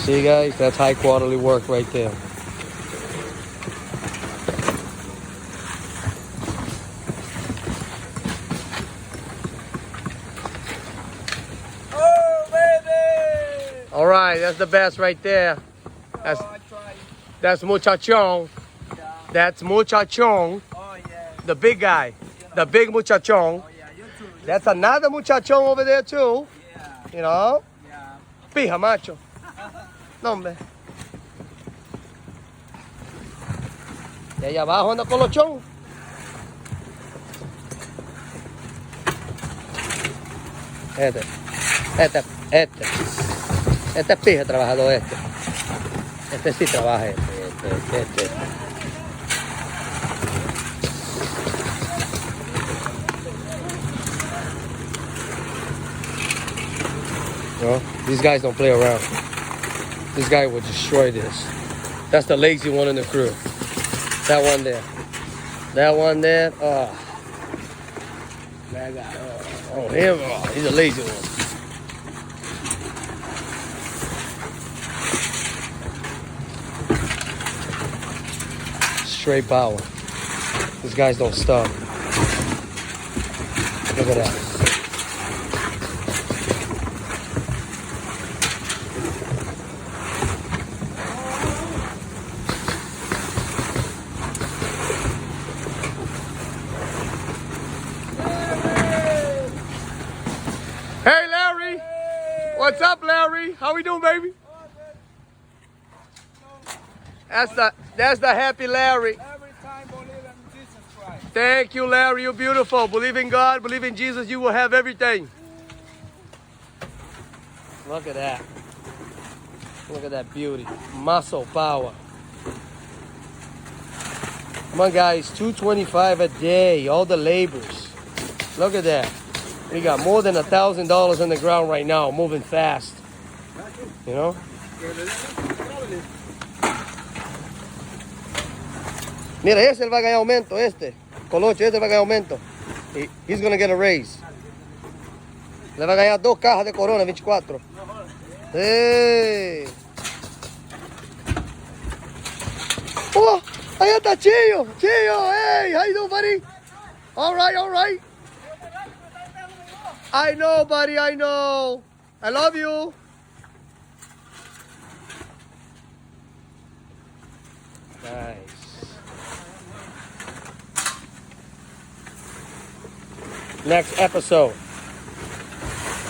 See, guys, that's high quality work right there. Oh, baby! All right, that's the best right there. That's Oh, I tried. that's muchachon. Yeah. That's muchachon. Oh, yeah. The big guy. The big muchachon. Oh, yeah. You too. That's another muchachon over there too. Yeah. You know? Yeah. Pija, macho. No, hombre. Y allá abajo anda colochón. Este es pija trabajador este. Este sí trabaja este. No, these guys don't play around. This guy will destroy this. That's the lazy one in the crew. That one there. That one there. Oh. That guy. Oh, him. Oh, he's a lazy one. Straight power. These guys don't stop. Look at that. Hey, Larry. What's up, Larry? How we doing, baby? That's the happy Larry. Every time believe in Jesus Christ. Thank you, Larry. You're beautiful. Believe in God. Believe in Jesus. You will have everything. Look at that. Look at that beauty. Muscle power. Come on, guys. $225 a day. All the labors. Look at that. We got more than $1,000 on the ground right now, moving fast. You know? Mira, ese va a ganar aumento, este. Colocho, este va a ganar aumento. He's gonna get a raise. Le va a ganar 2 cajas de Corona 24. Hey. Oh, ahí está Chillo. Chillo, hey, how you doing, buddy? All right, all right. I know, buddy, I know. I love you. Nice. Next episode.